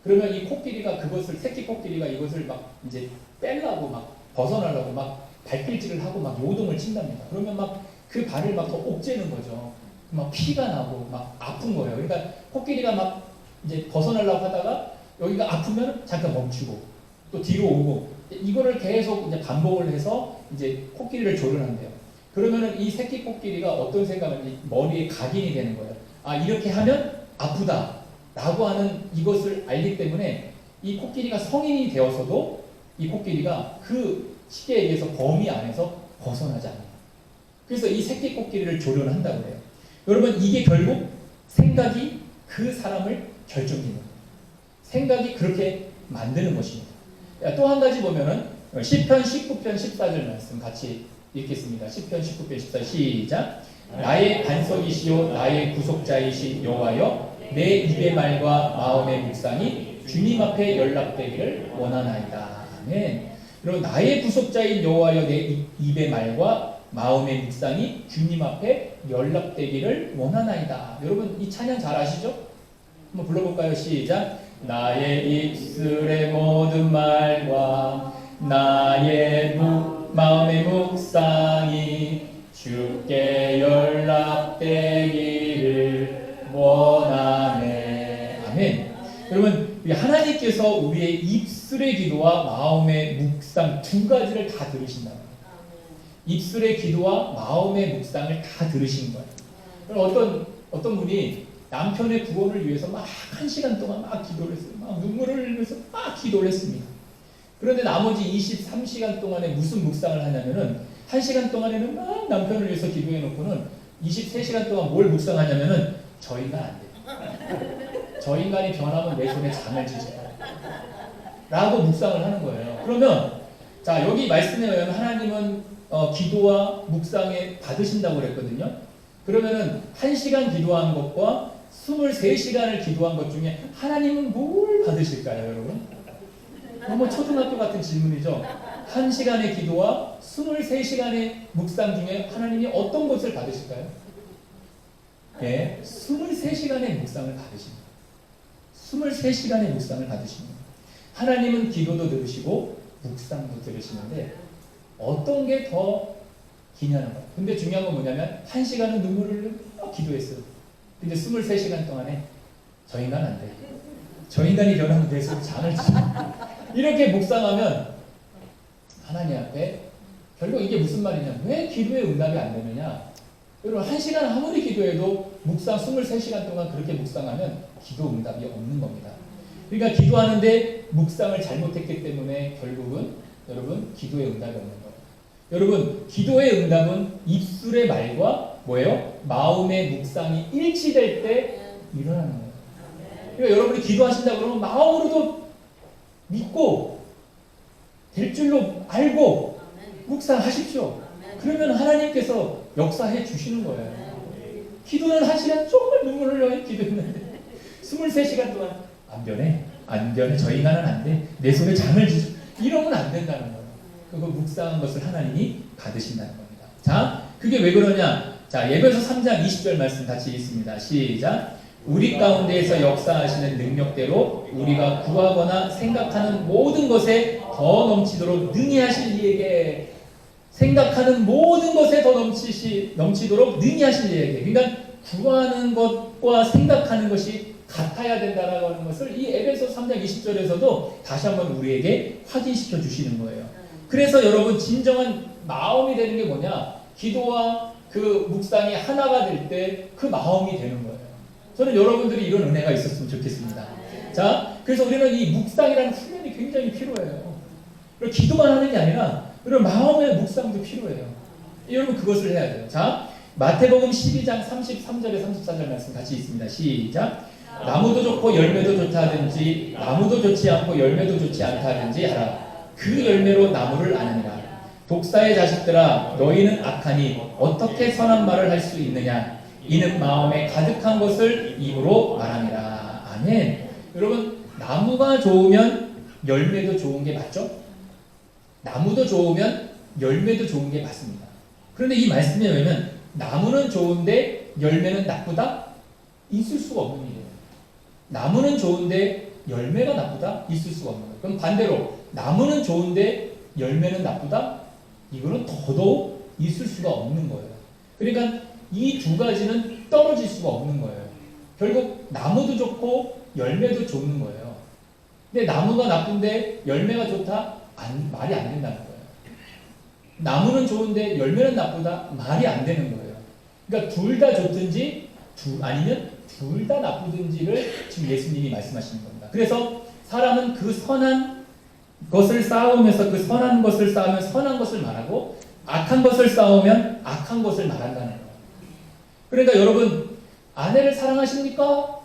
그러면 이 코끼리가 새끼 코끼리가 이것을 막 이제 빼려고 막 벗어나려고 막 발길질을 하고 막 요동을 친답니다. 그러면 막 그 발을 막 더 옥죄는 거죠. 막 피가 나고 막 아픈 거예요. 그러니까 코끼리가 막 이제 벗어나려고 하다가 여기가 아프면 잠깐 멈추고 또 뒤로 오고 이거를 계속 이제 반복을 해서 이제 코끼리를 조련한대요. 그러면은 이 새끼 코끼리가 어떤 생각을 머리에 각인이 되는 거예요. 이렇게 하면 아프다 라고 하는 이것을 알기 때문에 이 코끼리가 성인이 되어서도 이 코끼리가 그 쉽게 얘기해서 범위 안에서 벗어나지 않아요. 그래서 이 새끼 코끼리를 조련한다고 해요. 여러분 이게 결국 생각이 그 사람을 결정짓는 거예요. 생각이 그렇게 만드는 것입니다. 또 한 가지 보면은 시편 19편 14절 말씀 같이 읽겠습니다. 시편 19편 14절 시작. 나의 반석이시요 나의 구속자이시 여호와여 내 입의 말과 마음의 묵상이 주님 앞에 연락되기를 원하나이다. 아멘. 그리고 나의 구속자인 여호와여 내 입의 말과 마음의 묵상이 주님 앞에 연락되기를 원하나이다. 여러분 이 찬양 잘 아시죠? 한번 불러볼까요? 시작. 나의 입술의 모든 말과 나의 마음의 묵상이 주께 연락되기를 원하네. 아멘. 여러분 하나님께서 우리의 입술의 기도와 마음의 묵상 두 가지를 다 들으신다. 입술의 기도와 마음의 묵상을 다 들으신 거예요. 어떤 분이 남편의 구원을 위해서 막 1시간 동안 막 기도를 했어요. 막 눈물을 흘리면서 막 기도를 했습니다. 그런데 나머지 23시간 동안에 무슨 묵상을 하냐면은 1시간 동안에는 막 남편을 위해서 기도해 놓고는 23시간 동안 뭘 묵상하냐면은 저 인간 안 돼요. 저 인간이 변하면 내 손에 장을 지죠. 라고 묵상을 하는 거예요. 그러면 자 여기 말씀에 의하면 하나님은 기도와 묵상에 받으신다고 그랬거든요. 그러면은 1시간 기도한 것과 23시간을 기도한 것 중에 하나님은 뭘 받으실까요, 여러분? 너무 초등학교 같은 질문이죠. 1시간의 기도와 23시간의 묵상 중에 하나님이 어떤 것을 받으실까요? 네, 23시간의 묵상을 받으십니다. 23시간의 묵상을 받으십니다. 하나님은 기도도 들으시고 묵상도 들으시는데 어떤 게 더 기냐는 거예요. 근데 중요한 건 뭐냐면 1시간은 눈물을 기도했어요. 근데 23시간 동안에 저 인간 안 돼. 저 인간이 변하면 내 손에 장을 치죠. 이렇게 묵상하면 하나님 앞에 결국 이게 무슨 말이냐. 왜 기도의 응답이 안 되느냐. 여러분 1시간 아무리 기도해도 묵상 23시간 동안 그렇게 묵상하면 기도 응답이 없는 겁니다. 그러니까 기도하는데 묵상을 잘못했기 때문에 결국은 여러분 기도의 응답이 없는 거예요. 여러분 기도의 응답은 입술의 말과 뭐예요? 마음의 묵상이 일치될 때 일어나는 거예요. 그러니까 여러분이 기도하신다 그러면 마음으로도 믿고 될 줄로 알고 묵상하십시오. 그러면 하나님께서 역사해 주시는 거예요. 기도는 1시간 정말 눈물 흘려 기도했는데 23시간 동안 안 변해 저 인간은 안 돼. 내 손에 장을 지죠. 이러면 안 된다는 거예요. 그거 묵상한 것을 하나님이 받으신다는 겁니다. 자, 그게 왜 그러냐? 자, 에베소 3장 20절 말씀 같이 읽습니다. 시작. 우리 가운데에서 역사하시는 능력대로 우리가 구하거나 생각하는 모든 것에 더 넘치도록 능히 하실 이에게 생각하는 모든 것에 더 넘치도록 능히 하실 이에게 그러니까 구하는 것과 생각하는 것이 같아야 된다라고 하는 것을 이 에베소 3장 20절에서도 다시 한번 우리에게 확인시켜 주시는 거예요. 그래서 여러분 진정한 마음이 되는 게 뭐냐? 기도와 그 묵상이 하나가 될 때 그 마음이 되는 거예요. 저는 여러분들이 이런 은혜가 있었으면 좋겠습니다. 자, 그래서 우리는 이 묵상이라는 훈련이 굉장히 필요해요. 그리고 기도만 하는 게 아니라 여러분 마음의 묵상도 필요해요. 여러분 그것을 해야 돼요. 자, 마태복음 12장 33절에 34절 말씀 같이 있습니다. 시작. 나무도 좋고 열매도 좋다 하든지 나무도 좋지 않고 열매도 좋지 않다 하든지 하라. 그 열매로 나무를 아느니라. 독사의 자식들아 너희는 악하니 어떻게 선한 말을 할 수 있느냐. 이는 마음에 가득한 것을 입으로 말하니라. 아멘. 여러분 나무가 좋으면 열매도 좋은 게 맞죠? 나무도 좋으면 열매도 좋은 게 맞습니다. 그런데 이 말씀에 의하면 나무는 좋은데 열매는 나쁘다? 있을 수가 없는 일이에요. 나무는 좋은데 열매가 나쁘다? 있을 수가 없는 거예요. 그럼 반대로 나무는 좋은데 열매는 나쁘다? 이거는 더더욱 있을 수가 없는 거예요. 그러니까 이 두 가지는 떨어질 수가 없는 거예요. 결국 나무도 좋고 열매도 좋은 거예요. 근데 나무가 나쁜데 열매가 좋다? 말이 안 된다는 거예요. 나무는 좋은데 열매는 나쁘다? 말이 안 되는 거예요. 그러니까 둘 다 좋든지 아니면 둘 다 나쁘든지를 지금 예수님이 말씀하시는 겁니다. 그래서 사람은 그 선한 것을 쌓으면서 그 선한 것을 쌓으면 선한 것을 말하고 악한 것을 쌓으면 악한 것을 말한다는 거예요. 그러니까 여러분 아내를 사랑하십니까?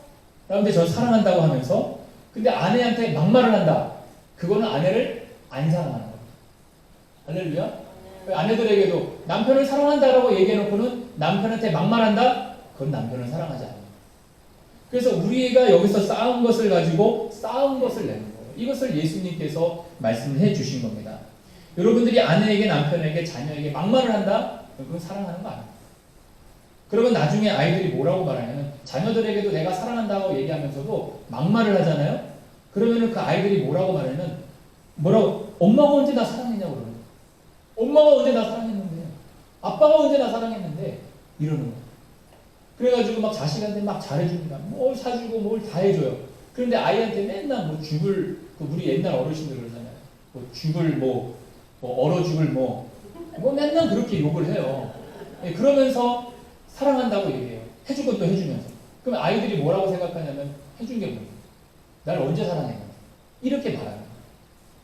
그런데 저 사랑한다고 하면서 근데 아내한테 막말을 한다. 그거는 아내를 안 사랑하는 거예요. 할렐루야. 아내들에게도 남편을 사랑한다라고 얘기해놓고는 남편한테 막말한다? 그건 남편을 사랑하지 않아요. 그래서 우리가 여기서 쌓은 것을 가지고 쌓은 것을 내는 거예요. 이것을 예수님께서 말씀해 주신 겁니다. 여러분들이 아내에게 남편에게 자녀에게 막말을 한다? 그건 사랑하는 거 아니에요. 그러면 나중에 아이들이 뭐라고 말하냐면 자녀들에게도 내가 사랑한다고 얘기하면서도 막말을 하잖아요. 그러면 그 아이들이 뭐라고 말하냐면 엄마가 언제 나 사랑했냐고 그러는 거예요. 엄마가 언제 나 사랑했는데 아빠가 언제 나 사랑했는데 이러는 거예요. 그래가지고 막 자식한테 막 잘해줍니다. 뭘 사주고 뭘 다 해줘요. 그런데 아이한테 맨날 뭐 죽을, 우리 옛날 어르신들 그러잖아요. 뭐 죽을 얼어 죽을 뭐 맨날 그렇게 욕을 해요. 예, 그러면서 사랑한다고 얘기해요. 해줄 것도 해주면서. 그럼 아이들이 뭐라고 생각하냐면 해준 게 뭐예요? 나를 언제 사랑해? 이렇게 말하는 거예요.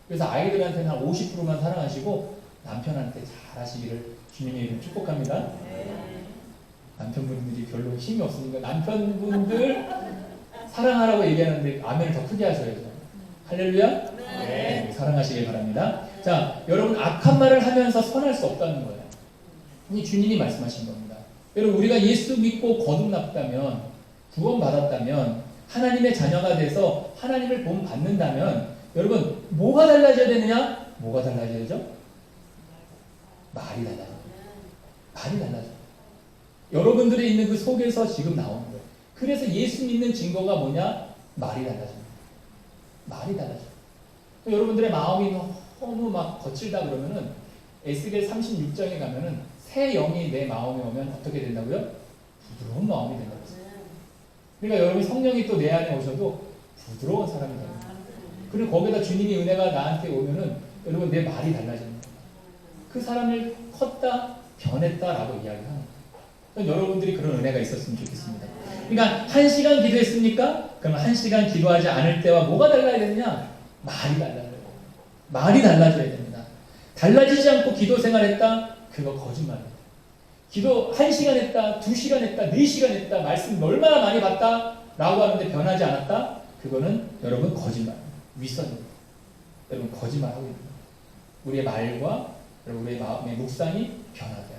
그래서 아이들한테는 한 50%만 사랑하시고 남편한테 잘 하시기를 주님의 이름 축복합니다. 남편분들이 별로 힘이 없으니까 남편분들 사랑하라고 얘기하는데 아멘을 더 크게 하셔야죠. 할렐루야? 네. 사랑하시길 바랍니다. 자, 여러분 악한 말을 하면서 선할 수 없다는 거예요. 이 주님이 말씀하신 겁니다. 여러분 우리가 예수 믿고 거듭났다면 구원받았다면 하나님의 자녀가 돼서 하나님을 본받는다면 여러분 뭐가 달라져야 되느냐? 뭐가 달라져야 되죠? 말이 달라져요. 말이 달라져요. 여러분들이 있는 그 속에서 지금 나오는 거예요. 그래서 예수 믿는 증거가 뭐냐? 말이 달라져요. 말이 달라져요. 여러분들의 마음이 너무 막 거칠다 그러면은 에스겔 36장에 가면은 새 영이 내 마음에 오면 어떻게 된다고요? 부드러운 마음이 된다고 했어요. 그러니까 여러분 성령이 또 내 안에 오셔도 부드러운 사람이 됩니다. 그리고 거기다 주님의 은혜가 나한테 오면은 여러분 내 말이 달라집니다. 그 사람을 컸다, 변했다라고 이야기하는 거예요. 그러니까 여러분들이 그런 은혜가 있었으면 좋겠습니다. 그러니까 1시간 기도했습니까? 그럼 1시간 기도하지 않을 때와 뭐가 달라야 되느냐? 말이 달라져요. 말이 달라져야 됩니다. 달라지지 않고 기도 생활했다? 그거 거짓말입니다. 기도 1시간 했다, 2시간 했다, 4시간 했다, 말씀 얼마나 많이 봤다? 라고 하는데 변하지 않았다? 그거는 여러분 거짓말입니다. 윗선입니다. 여러분 거짓말하고 있는 거예요. 우리의 말과 우리의 마음의 묵상이 변화돼요.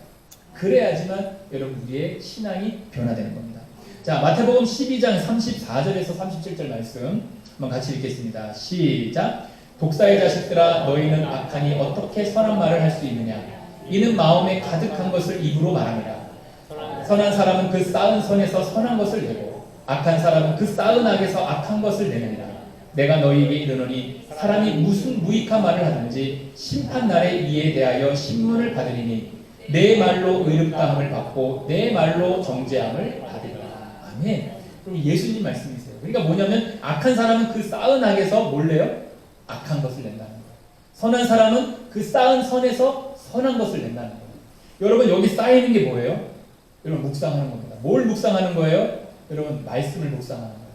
그래야지만 여러분 우리의 신앙이 변화되는 겁니다. 자, 마태복음 12장 34절에서 37절 말씀 한번 같이 읽겠습니다. 시작. 독사의 자식들아 너희는 악하니 어떻게 선한 말을 할 수 있느냐? 이는 마음에 가득한 것을 입으로 말합니다. 선한 사람은 그 쌓은 선에서 선한 것을 내고 악한 사람은 그 쌓은 악에서 악한 것을 내느니라. 내가 너희에게 이르노니 사람이 무슨 무익한 말을 하든지 심판날에 이에 대하여 신문을 받으리니 내 말로 의롭다함을 받고 내 말로 정죄함을 받으리라. 아멘. 그럼 예수님 말씀이세요. 그러니까 뭐냐면 악한 사람은 그 쌓은 악에서 뭘 내요? 악한 것을 낸다는 거예요. 선한 사람은 그 쌓은 선에서 선한 것을 낸다는 거예요. 여러분 여기 쌓이는 게 뭐예요? 여러분 묵상하는 겁니다. 뭘 묵상하는 거예요? 여러분 말씀을 묵상하는 거예요.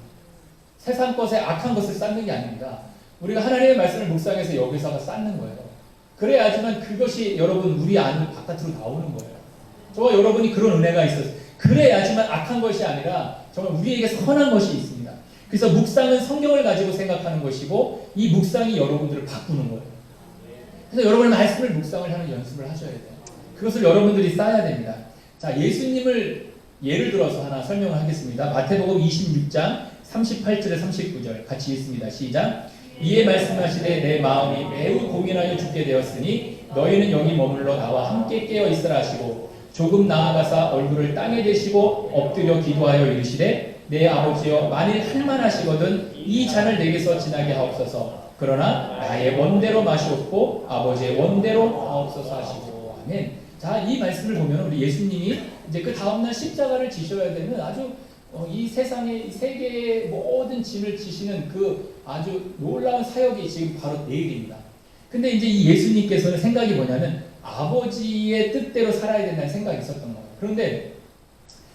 세상 것에 악한 것을 쌓는 게 아닙니다. 우리가 하나님의 말씀을 묵상해서 여기서가 쌓는 거예요. 그래야지만 그것이 여러분 우리 안으로 바깥으로 나오는 거예요. 저와 여러분이 그런 은혜가 있어요. 그래야지만 악한 것이 아니라 정말 우리에게 선한 것이 있습니다. 그래서 묵상은 성경을 가지고 생각하는 것이고 이 묵상이 여러분들을 바꾸는 거예요. 그래서 여러분의 말씀을 묵상을 하는 연습을 하셔야 돼요. 그것을 여러분들이 쌓아야 됩니다. 자, 예수님을 예를 들어서 하나 설명을 하겠습니다. 마태복음 26장 38절에 39절 같이 읽습니다. 시작. 이에 말씀하시되 내 마음이 매우 고민하여 죽게 되었으니 너희는 여기 머물러 나와 함께 깨어 있으라 하시고 조금 나아가사 얼굴을 땅에 대시고 엎드려 기도하여 이르시되 내 아버지여 만일 할만하시거든 이 잔을 내게서 지나게 하옵소서. 그러나 나의 원대로 마시옵고 아버지의 원대로 하옵소서 하시고. 아멘. 자, 이 말씀을 보면 우리 예수님이 이제 그 다음날 십자가를 지셔야 되는 아주 이 세상의 세계의 모든 짐을 지시는 그 아주 놀라운 사역이 지금 바로 내일입니다. 근데 이제 이 예수님께서는 생각이 뭐냐면 아버지의 뜻대로 살아야 된다는 생각이 있었던 거예요. 그런데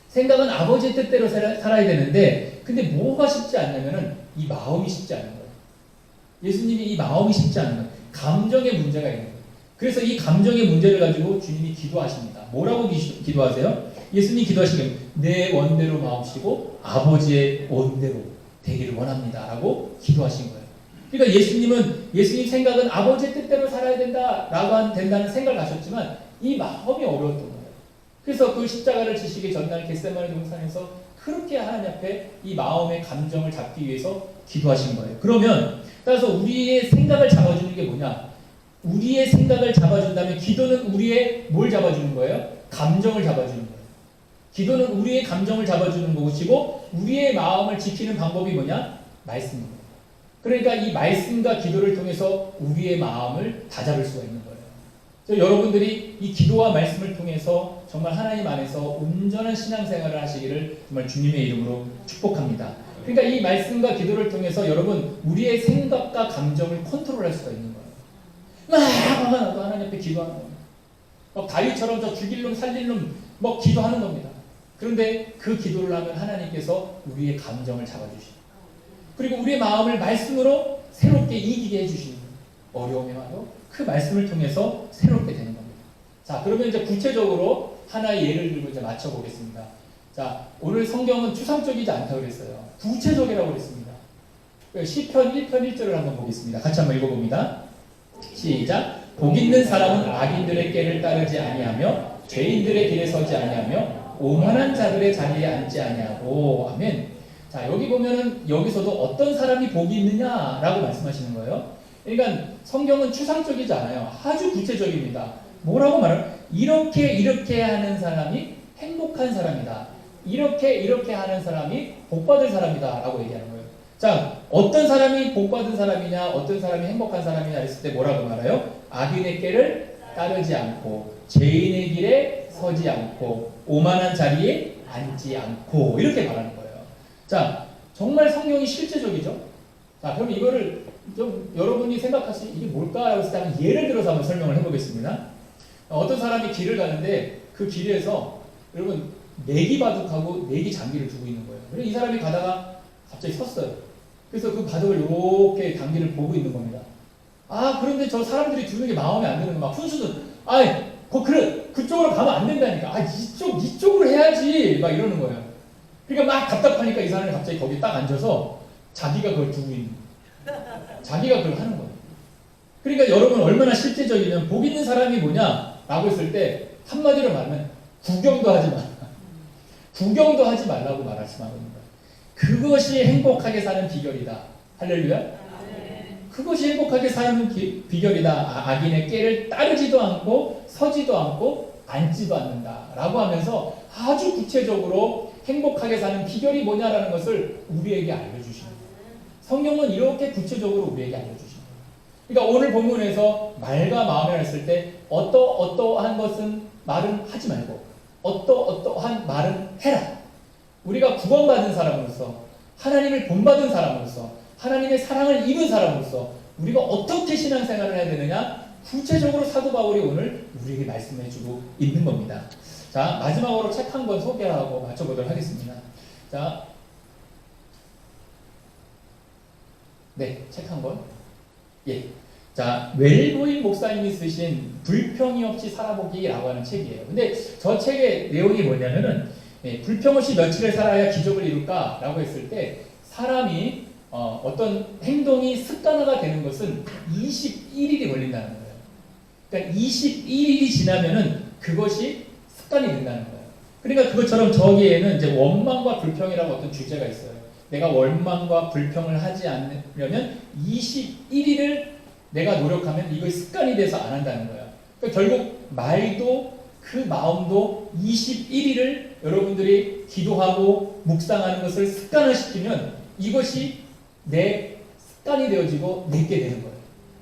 생각은 아버지의 뜻대로 살아야 되는데 근데 뭐가 쉽지 않냐면은 이 마음이 쉽지 않은 거예요. 예수님이 이 마음이 쉽지 않은 거예요. 감정의 문제가 있는 거예요. 그래서 이 감정의 문제를 가지고 주님이 기도하십니다. 뭐라고 기도하세요? 예수님 기도하시면 내 원대로 마옵시고 아버지의 원대로 되기를 원합니다 라고 기도하신 거예요. 그러니까 예수님 생각은 아버지의 뜻대로 살아야 된다는 생각을 하셨지만 이 마음이 어려웠던 거예요. 그래서 그 십자가를 지시기 전날 겟세마네 동산에서 그렇게 하나님 앞에 이 마음의 감정을 잡기 위해서 기도하신 거예요. 그러면 따라서 우리의 생각을 잡아주는 게 뭐냐? 우리의 생각을 잡아준다면 기도는 우리의 뭘 잡아주는 거예요? 감정을 잡아주는 거예요. 기도는 우리의 감정을 잡아주는 것이고 우리의 마음을 지키는 방법이 뭐냐? 말씀입니다. 그러니까 이 말씀과 기도를 통해서 우리의 마음을 다잡을 수가 있는 거예요. 그래서 여러분들이 이 기도와 말씀을 통해서 정말 하나님 안에서 온전한 신앙생활을 하시기를 정말 주님의 이름으로 축복합니다. 그러니까 이 말씀과 기도를 통해서 여러분 우리의 생각과 감정을 컨트롤할 수가 있는 거예요. 막 화가 나도 하나님 앞에 기도하는 겁니다. 막 다윗처럼 저 죽일 놈 살릴 놈 막 기도하는 겁니다. 그런데 그 기도를 하면 하나님께서 우리의 감정을 잡아주시고 그리고 우리의 마음을 말씀으로 새롭게 이기게 해주시는 거예요. 어려움이 와도 그 말씀을 통해서 새롭게 되는 겁니다. 자, 그러면 이제 구체적으로 하나의 예를 들고 이제 맞춰보겠습니다. 자, 오늘 성경은 추상적이지 않다고 그랬어요. 구체적이라고 그랬습니다. 시편 1편 1절을 한번 보겠습니다. 같이 한번 읽어봅니다. 시작. 복 있는 사람은 악인들의 꾀를 따르지 아니하며 죄인들의 길에 서지 아니하며 오만한 자들의 자리에 앉지 아니하고. 아멘. 자, 여기 보면은 여기서도 어떤 사람이 복이 있느냐라고 말씀하시는 거예요. 그러니까 성경은 추상적이지 않아요. 아주 구체적입니다. 뭐라고 말해요? 이렇게 하는 사람이 행복한 사람이다. 이렇게 하는 사람이 복받을 사람이다 라고 얘기하는 거예요. 자, 어떤 사람이 복받은 사람이냐, 어떤 사람이 행복한 사람이냐 했을 때 뭐라고 말해요? 악인의 꾀를 따르지 않고 죄인의 길에 서지 않고 오만한 자리에 앉지 않고 이렇게 말하는 거예요. 자, 정말 성경이 실제적이죠? 자, 그럼 이거를 좀 여러분이 생각하시 이게 뭘까라고 했을 때 한번 예를 들어서 한번 설명을 해보겠습니다. 어떤 사람이 길을 가는데 그 길에서 여러분 내기 바둑하고 내기 장기를 두고 있는 거예요. 그래서 이 사람이 가다가 갑자기 섰어요. 그래서 그 바둑을 이렇게 장기를 보고 있는 겁니다. 아, 그런데 저 사람들이 두는 게 마음에 안 드는 거 막 훈수는 그쪽으로 가면 안 된다니까. 아, 이쪽으로 해야지 막 이러는 거예요. 그러니까 막 답답하니까 이 사람이 갑자기 거기 딱 앉아서 자기가 그걸 두고 있는 거예요. 자기가 그걸 하는 거예요. 그러니까 여러분 얼마나 실제적이냐면 복 있는 사람이 뭐냐라고 했을 때 한마디로 말하면 구경도 하지 마. 구경도 하지 말라고 말씀하는 거예요. 그것이 행복하게 사는 비결이다. 할렐루야. 그것이 행복하게 사는 비결이다. 악인의 꾀를 따르지도 않고 서지도 않고 앉지도 않는다 라고 하면서 아주 구체적으로 행복하게 사는 비결이 뭐냐라는 것을 우리에게 알려주시는 거예요. 성경은 이렇게 구체적으로 우리에게 알려주시는 거예요. 그러니까 오늘 본문에서 말과 마음이라 했을 때 어떠한 것은 말은 하지 말고 어떠한 말은 해라. 우리가 구원받은 사람으로서 하나님을 본받은 사람으로서 하나님의 사랑을 입은 사람으로서 우리가 어떻게 신앙생활을 해야 되느냐 구체적으로 사도 바울이 오늘 우리에게 말씀해주고 있는 겁니다. 자, 마지막으로 책 한 권 소개하고 마쳐보도록 하겠습니다. 자, 네, 책 한 권. 예. 자, 웰보일 목사님이 쓰신 불평이 없이 살아보기라고 하는 책이에요. 근데 저 책의 내용이 뭐냐면은 불평 없이 며칠을 살아야 기적을 이룰까라고 했을 때 사람이 어떤 행동이 습관화가 되는 것은 21일이 걸린다는 거예요. 그러니까 21일이 지나면은 그것이 습관이 된다는 거예요. 그러니까 그것처럼 저기에는 이제 원망과 불평이라고 어떤 주제가 있어요. 내가 원망과 불평을 하지 않으려면 21일을 내가 노력하면 이거 습관이 돼서 안 한다는 거예요. 그러니까 결국 말도 그 마음도 21일을 여러분들이 기도하고 묵상하는 것을 습관화시키면 이것이 내 습관이 되어지고 내게 되는 거예요.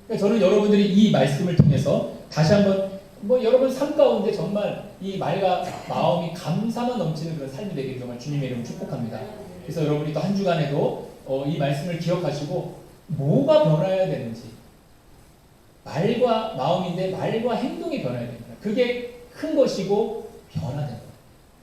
그러니까 저는 여러분들이 이 말씀을 통해서 다시 한번 여러분 삶 가운데 정말 이 말과 마음이 감사만 넘치는 그런 삶이 되기를 정말 주님의 이름으로 축복합니다. 그래서 여러분이 또 한 주간에도 이 말씀을 기억하시고 뭐가 변화해야 되는지 말과 마음인데 말과 행동이 변화해야 됩니다. 그게 큰 것이고 변화되는 거예요.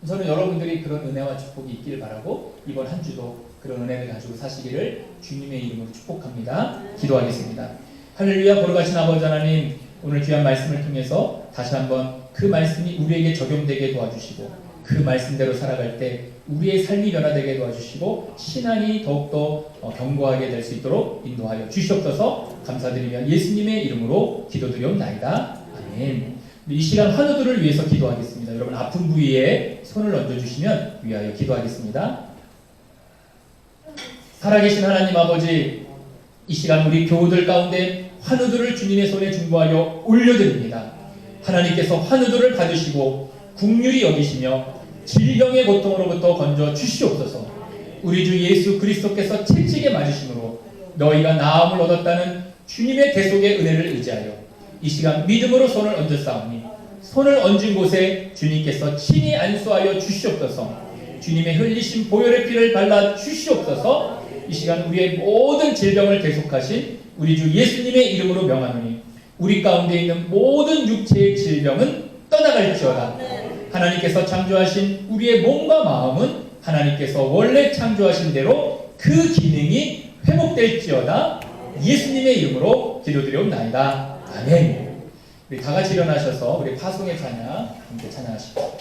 저는 여러분들이 그런 은혜와 축복이 있기를 바라고 이번 한 주도 그런 은혜를 가지고 사시기를 주님의 이름으로 축복합니다. 기도하겠습니다. 할렐루야. 거룩하신 아버지 하나님, 오늘 귀한 말씀을 통해서 다시 한번 그 말씀이 우리에게 적용되게 도와주시고 그 말씀대로 살아갈 때 우리의 삶이 변화되게 도와주시고 신앙이 더욱더 견고하게 될 수 있도록 인도하여 주시옵소서. 감사드리며 예수님의 이름으로 기도드리옵나이다. 아멘. 이 시간 환우들을 위해서 기도하겠습니다. 여러분 아픈 부위에 손을 얹어주시면 위하여 기도하겠습니다. 살아계신 하나님 아버지, 이 시간 우리 교우들 가운데 환우들을 주님의 손에 중보하여 올려드립니다. 하나님께서 환우들을 받으시고 긍휼히 여기시며 질병의 고통으로부터 건져 주시옵소서. 우리 주 예수 그리스도께서 채찍에 맞으심으로 너희가 나음을 얻었다는 주님의 대속의 은혜를 의지하여 이 시간 믿음으로 손을 얹었사오니 손을 얹은 곳에 주님께서 친히 안수하여 주시옵소서. 주님의 흘리신 보혈의 피를 발라 주시옵소서. 이 시간 우리의 모든 질병을 계속하신 우리 주 예수님의 이름으로 명하노니 우리 가운데 있는 모든 육체의 질병은 떠나갈지어다. 하나님께서 창조하신 우리의 몸과 마음은 하나님께서 원래 창조하신 대로 그 기능이 회복될지어다. 예수님의 이름으로 기도드려옵나이다. 아멘. 우리 다 같이 일어나셔서 우리 파송의 찬양 함께 찬양하시죠.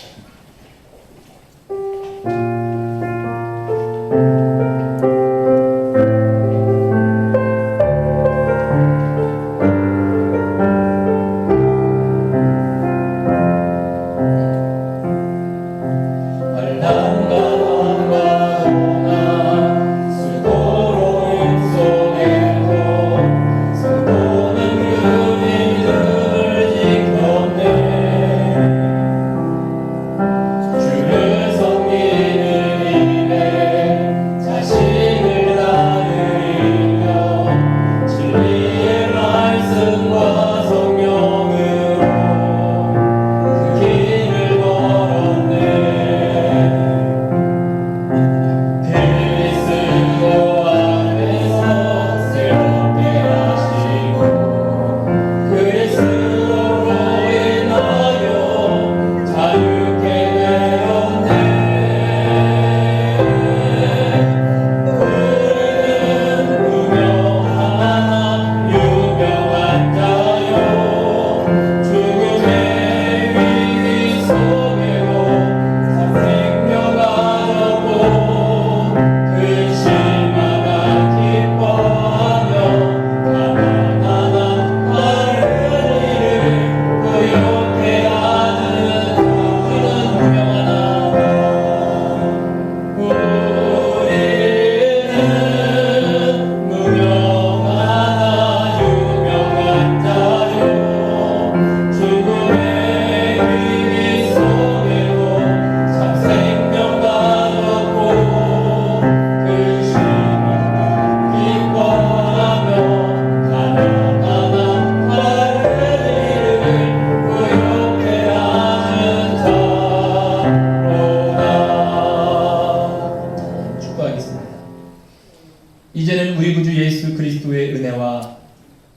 이제는 우리 구주 예수 그리스도의 은혜와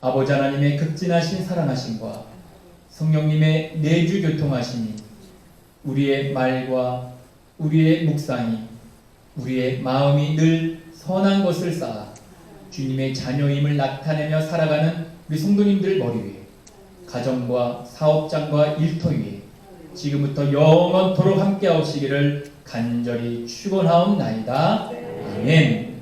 아버지 하나님의 극진하신 사랑하심과 성령님의 내주 교통하심이 우리의 말과 우리의 묵상이 우리의 마음이 늘 선한 것을 쌓아 주님의 자녀임을 나타내며 살아가는 우리 성도님들 머리 위에 가정과 사업장과 일터 위에 지금부터 영원토록 함께하시기를 간절히 축원하옵나이다. 아멘.